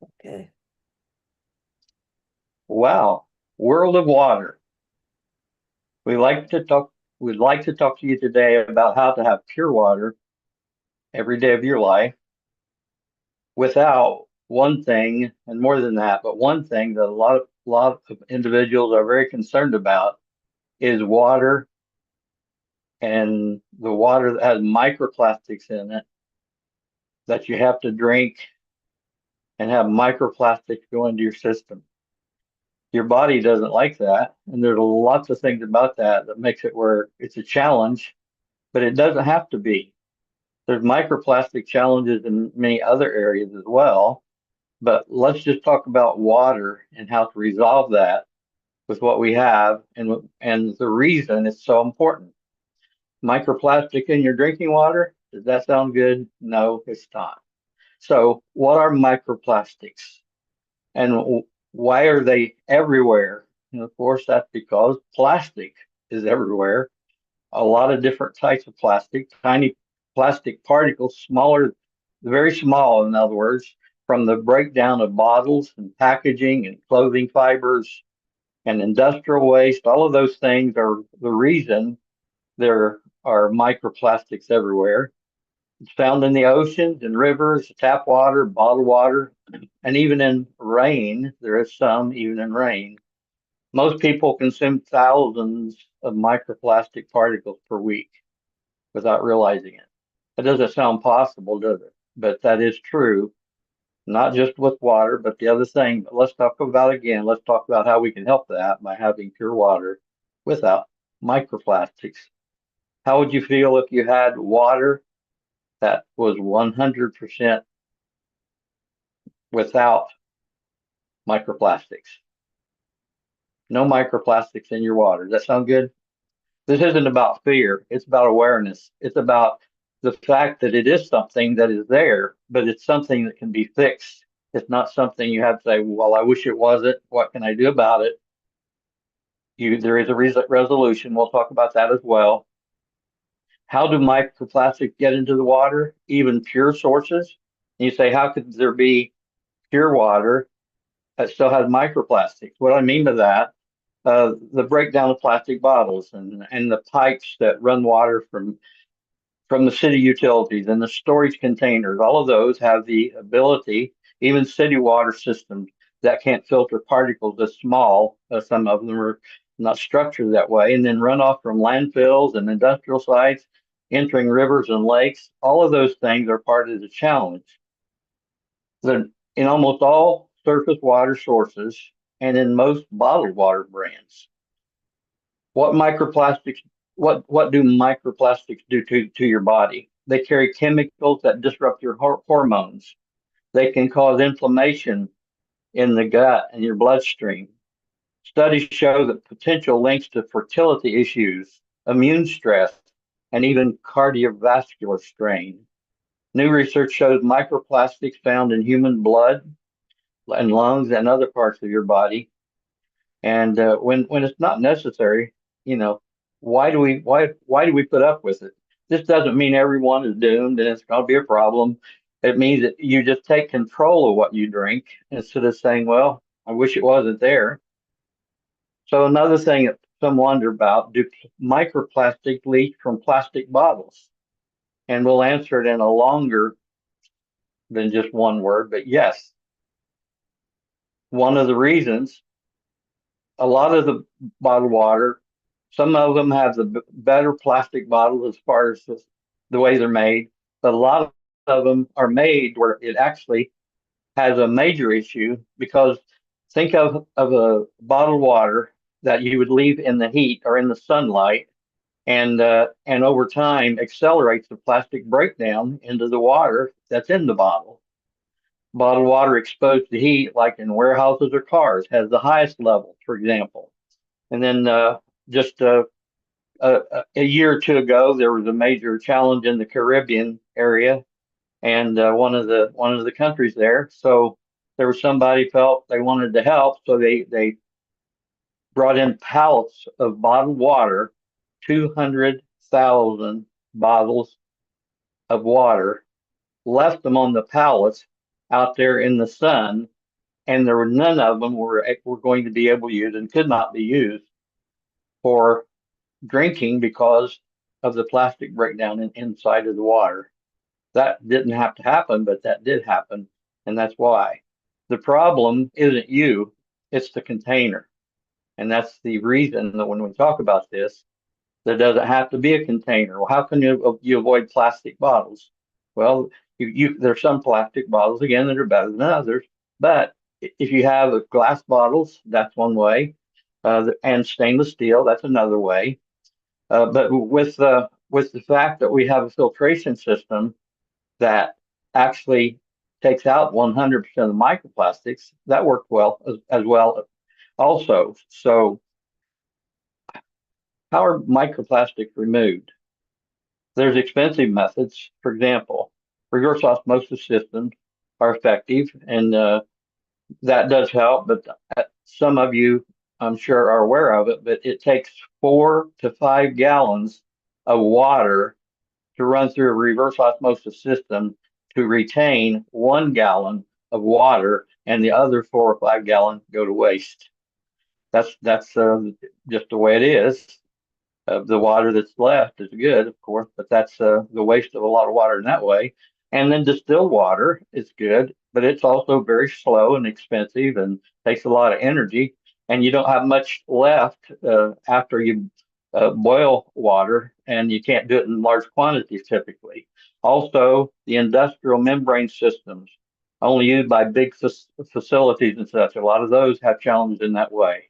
Okay. Wow, world of water. We like to talk. We'd like to talk to you today about how to have pure water every day of your life without one thing, and more than that, but one thing that a lot of individuals are very concerned about is water and the water that has microplastics in it that you have to drink and have microplastics go into your system. Your body doesn't like that, and there's lots of things about that that makes it where it's a challenge, but it doesn't have to be. There's microplastic challenges in many other areas as well, but let's just talk about water and how to resolve that with what we have and the reason it's so important. Microplastic in your drinking water, does that sound good? No, it's not. So, what are microplastics and why are they everywhere? And of course, that's because plastic is everywhere. A lot of different types of plastic, tiny plastic particles, smaller, very small, in other words, from the breakdown of bottles and packaging and clothing fibers and industrial waste. All of those things are the reason there are microplastics everywhere. It's found in the oceans and rivers, tap water, bottled water, and even in rain. There is some even in rain. Most people consume thousands of microplastic particles per week without realizing it. That doesn't sound possible, does it? But that is true, not just with water, but the other thing. But let's talk about again. Let's talk about how we can help that by having pure water without microplastics. How would you feel if you had water that was 100% without microplastics? No microplastics in your water. Does that sound good? This isn't about fear. It's about awareness. It's about the fact that it is something that is there, but it's something that can be fixed. It's not something you have to say, well, I wish it wasn't. What can I do about it? There is a resolution. We'll talk about that as well. How do microplastics get into the water? Even pure sources. And you say, how could there be pure water that still has microplastics? What I mean by that, the breakdown of plastic bottles and the pipes that run water from the city utilities and the storage containers, all of those have the ability, even city water systems that can't filter particles as small, some of them are not structured that way, and then runoff from landfills and industrial sites, entering rivers and lakes, all of those things are part of the challenge. In almost all surface water sources and in most bottled water brands, what microplastics what do microplastics do to your body? They carry chemicals that disrupt your hormones. They can cause inflammation in the gut and your bloodstream. Studies show that potential links to fertility issues, immune stress, and even cardiovascular strain. New research shows microplastics found in human blood and lungs and other parts of your body. And when it's not necessary, you know, why do we put up with it? This doesn't mean everyone is doomed and it's going to be a problem. It means that you just take control of what you drink instead of saying, "Well, I wish it wasn't there." So another thing that some wonder about: do microplastics leak from plastic bottles? And we'll answer it in a longer than just one word, but yes, one of the reasons a lot of the bottled water, some of them have the better plastic bottles as far as the way they're made, but a lot of them are made where it actually has a major issue because think of a bottled water that you would leave in the heat or in the sunlight and over time accelerates the plastic breakdown into the water that's in the bottle. Bottled water exposed to heat, like in warehouses or cars, has the highest level, for example. And then just a year or two ago, there was a major challenge in the Caribbean area and one of the countries there. So there was somebody felt they wanted to help, so they brought in pallets of bottled water, 200,000 bottles of water, left them on the pallets out there in the sun and there were none of them were going to be able to use and could not be used for drinking because of the plastic breakdown inside of the water. That didn't have to happen, but that did happen, and that's why. The problem isn't you, it's the container. And that's the reason that when we talk about this, there doesn't have to be a container. Well, how can you avoid plastic bottles? Well, there's some plastic bottles again that are better than others, but if you have glass bottles, that's one way, and stainless steel, that's another way. But with the fact that we have a filtration system that actually takes out 100% of the microplastics, that worked well as well also. So how are microplastics removed? There's expensive methods. For example, reverse osmosis systems are effective, and that does help. But some of you, I'm sure, are aware of it. But it takes 4 to 5 gallons of water to run through a reverse osmosis system to retain 1 gallon of water, and the other 4 or 5 gallons go to waste. That's just the way it is. The water that's left is good, of course, but that's the waste of a lot of water in that way. And then distilled water is good, but it's also very slow and expensive and takes a lot of energy. And you don't have much left after you boil water, and you can't do it in large quantities typically. Also, the industrial membrane systems, only used by big facilities and such, a lot of those have challenges in that way.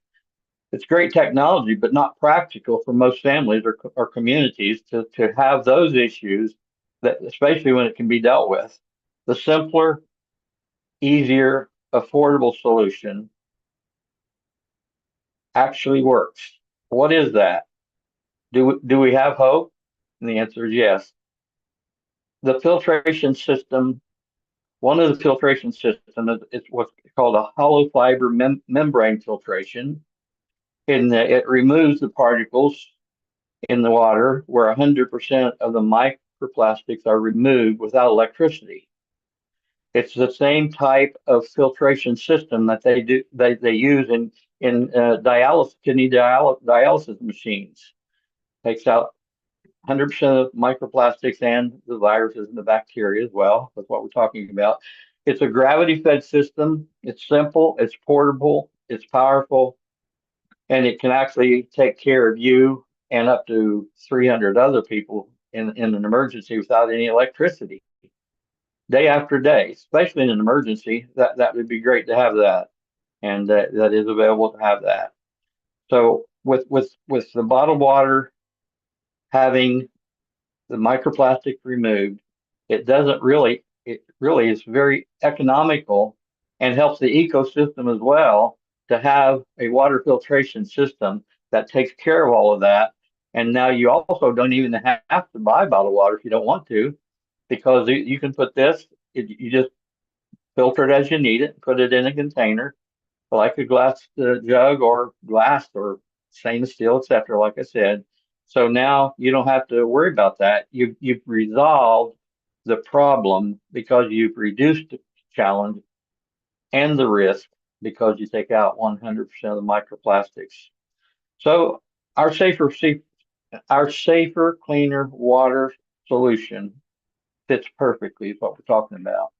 It's great technology, but not practical for most families or communities to have those issues that, especially when it can be dealt with. The simpler, easier, affordable solution actually works. What is that? Do we have hope? And the answer is yes. The filtration system, one of the filtration systems is what's called a hollow fiber membrane filtration. It removes the particles in the water where 100% of the microplastics are removed without electricity. It's the same type of filtration system that they use in kidney dialysis machines. Takes out 100% of microplastics and the viruses and the bacteria as well. That's what we're talking about. It's a gravity fed system. It's simple, it's portable, it's powerful, and it can actually take care of you and up to 300 other people in an emergency without any electricity, day after day. Especially in an emergency, that would be great to have that, and that is available to have that. So with the bottled water having the microplastic removed, it really is very economical and helps the ecosystem as well to have a water filtration system that takes care of all of that. And now you also don't even have to buy bottled water if you don't want to, because you can put this, you just filter it as you need it, put it in a container, like a glass jug or glass or stainless steel, etc. Like I said. So now you don't have to worry about that. You've resolved the problem because you've reduced the challenge and the risk because you take out 100% of the microplastics. So our safer, cleaner water solution fits perfectly with what we're talking about.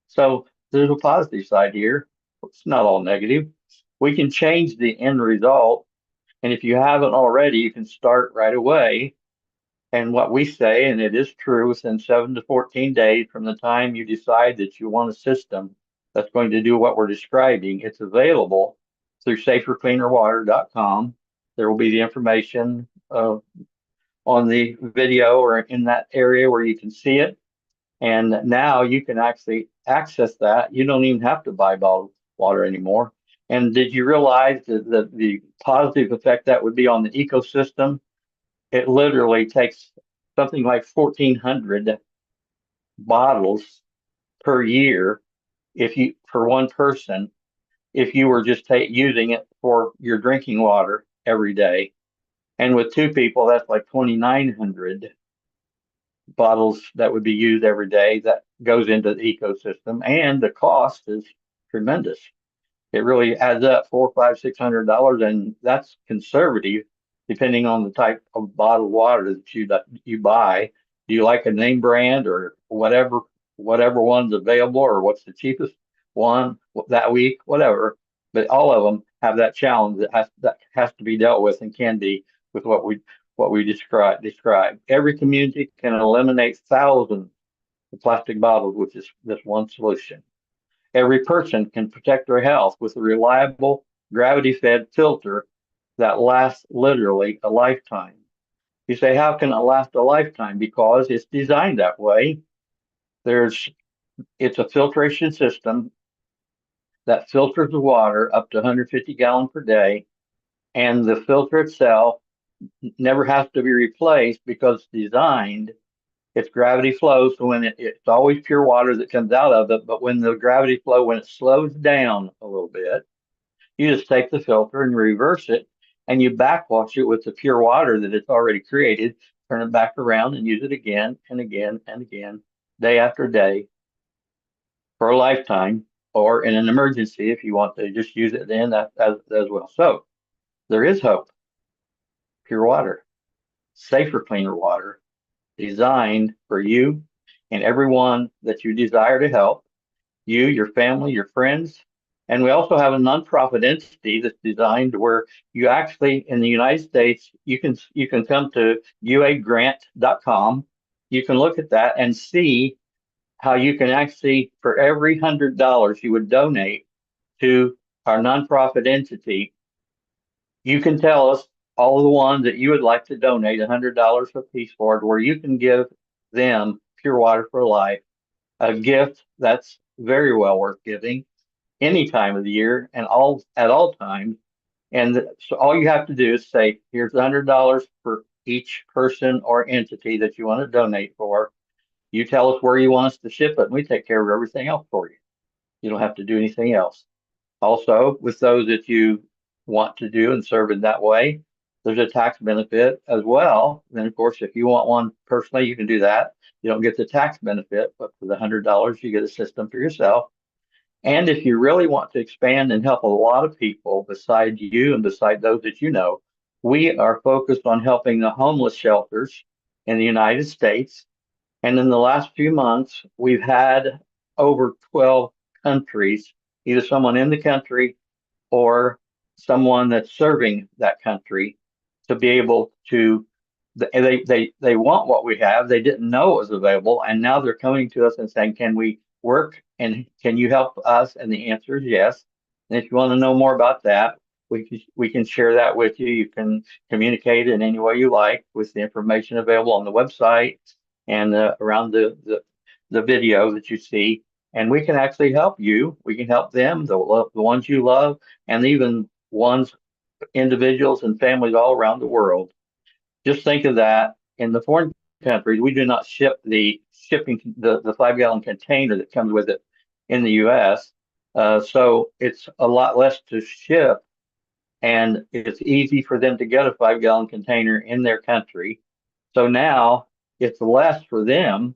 So there's a positive side here. It's not all negative. We can change the end result. And if you haven't already, you can start right away. And what we say, and it is true, within 7 to 14 days from the time you decide that you want a system that's going to do what we're describing, it's available through safercleanerwater.com. There will be the information on the video or in that area where you can see it. And now you can actually access that. You don't even have to buy bottled water anymore. And did you realize that the positive effect that would be on the ecosystem? It literally takes something like 1,400 bottles per year for one person if you were just using it for your drinking water every day. And with two people, that's like 2,900 bottles that would be used every day that goes into the ecosystem, and the cost is tremendous. It really adds up four, five, $600, and that's conservative, depending on the type of bottled water that you buy. Do you like a name brand or whatever one's available, or what's the cheapest one that week, whatever? But all of them have that challenge that has to be dealt with and can be with what we describe. Every community can eliminate thousands of plastic bottles with this one solution. Every person can protect their health with a reliable gravity-fed filter that lasts literally a lifetime. You say, how can it last a lifetime? Because it's designed that way. There's it's a filtration system that filters the water up to 150 gallons per day, and the filter itself never has to be replaced because it's designed. It's gravity flow, so it's always pure water that comes out of it. But when the gravity flow, when it slows down a little bit, you just take the filter and reverse it, and you backwash it with the pure water that it's already created, turn it back around and use it again and again and again, day after day, for a lifetime, or in an emergency if you want to just use it then as well. So there is hope. Pure water, safer, cleaner water, designed for you and everyone that you desire to help, you, your family, your friends. And we also have a nonprofit entity that's designed where you actually, in the United States, you can come to uagrant.com. You can look at that and see how you can actually, for every $100 you would donate to our nonprofit entity, you can tell us all of the ones that you would like to donate $100 a piece for, where you can give them Pure Water for Life, a gift that's very well worth giving any time of the year and all at all times. And so all you have to do is say, here's $100 for each person or entity that you want to donate for. You tell us where you want us to ship it, and we take care of everything else for you. You don't have to do anything else. Also, with those that you want to do and serve in that way, there's a tax benefit as well. And of course, if you want one personally, you can do that. You don't get the tax benefit, but for the $100, you get a system for yourself. And if you really want to expand and help a lot of people beside you and beside those that you know, we are focused on helping the homeless shelters in the United States. And in the last few months, we've had over 12 countries, either someone in the country or someone that's serving that country, to be able to, they want what we have. They didn't know it was available, and now they're coming to us and saying, can we work and can you help us? And the answer is yes. And if you want to know more about that, we can share that with you. You can communicate in any way you like with the information available on the website and around the video that you see. And we can actually help you. We can help them, the ones you love, and even ones, individuals and families all around the world. Just think of that. In the foreign countries, we do not ship the 5 gallon container that comes with it in the U.S. So it's a lot less to ship, and it's easy for them to get a 5 gallon container in their country. So now it's less for them,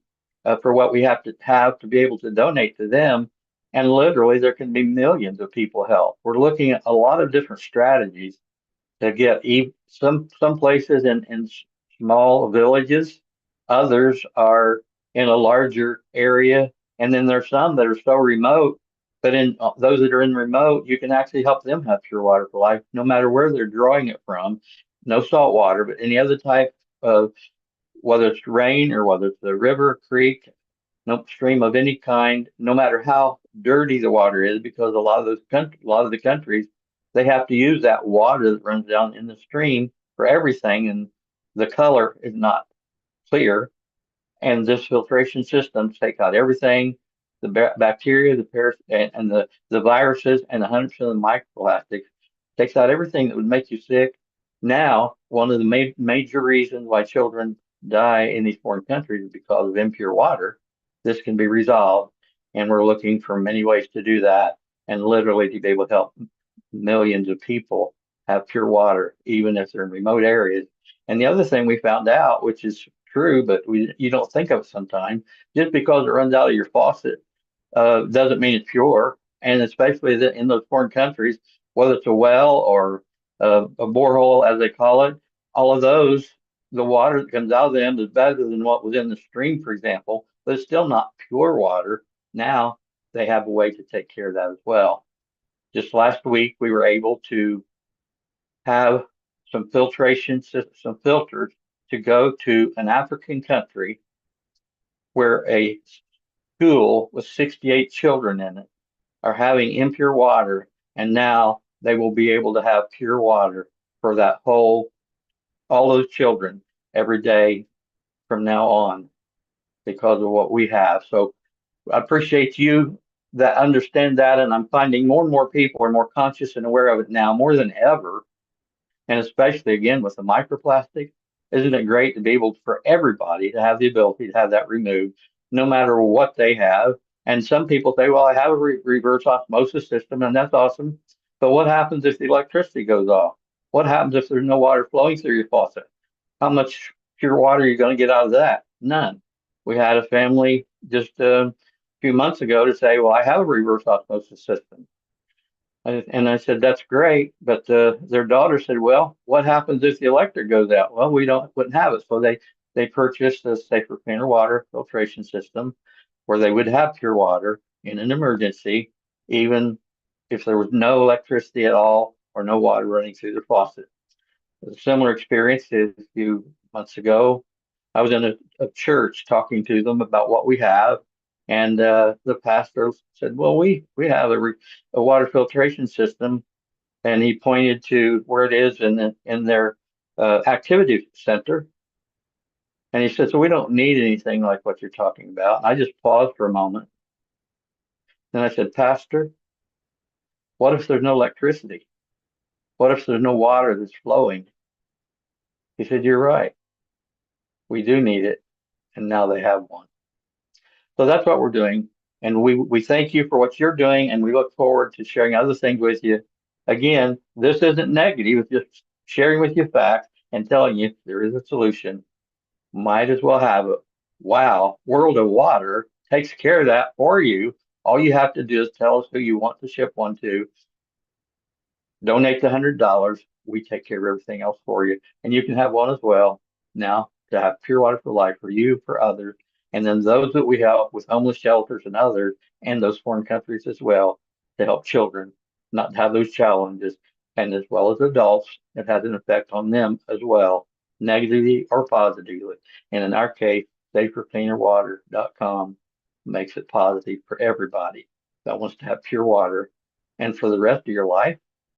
for what we have to be able to donate to them. And literally, there can be millions of people helped. We're looking at a lot of different strategies to get some places in small villages, others are in a larger area, and then there's some that are so remote. But in those that are in remote, you can actually help them have pure water for life, no matter where they're drawing it from. No salt water, but any other type of, whether it's rain or whether it's the river, creek, no stream of any kind, no matter how dirty the water is, because a lot of the countries, they have to use that water that runs down in the stream for everything, and the color is not clear. And this filtration system takes out everything, the bacteria, the and the viruses, and 100% of the microplastics. Takes out everything that would make you sick. Now, one of the major reasons why children die in these foreign countries is because of impure water. This can be resolved, and we're looking for many ways to do that, and literally to be able to help millions of people have pure water, even if they're in remote areas. And the other thing we found out, which is true, but you don't think of it sometimes, just because it runs out of your faucet doesn't mean it's pure. And especially in those foreign countries, whether it's a well or a borehole, as they call it, all of those, the water that comes out of them is better than what was in the stream, for example, but it's still not pure water. Now they have a way to take care of that as well. Just last week, we were able to have some filtration, some filters to go to an African country where a school with 68 children in it are having impure water, and now they will be able to have pure water for all those children every day from now on because of what we have. So I appreciate you that understand that, and I'm finding more and more people are more conscious and aware of it now more than ever, and especially again with the microplastic. Isn't it great to be able for everybody to have the ability to have that removed, no matter what they have? And some people say, well, I have a reverse osmosis system, and that's awesome. But what happens if the electricity goes off? What happens if there's no water flowing through your faucet? How much pure water are you going to get out of that? None. We had a family just a few months ago to say, well, I have a reverse osmosis system. And I said, that's great. But their daughter said, well, what happens if the electric goes out? Well, wouldn't have it. So they purchased a safer, cleaner water filtration system where they would have pure water in an emergency, even if there was no electricity at all or no water running through the faucet. A similar experience a few months ago. I was in a church talking to them about what we have, and the pastor said, "Well, we have a water filtration system," and he pointed to where it is in their activity center, and he said, "So we don't need anything like what you're talking about." And I just paused for a moment, and I said, "Pastor, what if there's no electricity? What if there's no water that's flowing?" He said, "You're right. We do need it." And now they have one. So that's what we're doing. And we thank you for what you're doing, and we look forward to sharing other things with you. Again, this isn't negative, it's just sharing with you facts and telling you there is a solution. Might as well have it. Wow, World of Water takes care of that for you. All you have to do is tell us who you want to ship one to, donate the $100. We take care of everything else for you. And you can have one as well now to have pure water for life for you, for others. And then those that we help with homeless shelters and others, and those foreign countries as well, to help children not have those challenges. And as well as adults, it has an effect on them as well, negatively or positively. And in our case, safercleanerwater.com makes it positive for everybody that wants to have pure water and for the rest of your life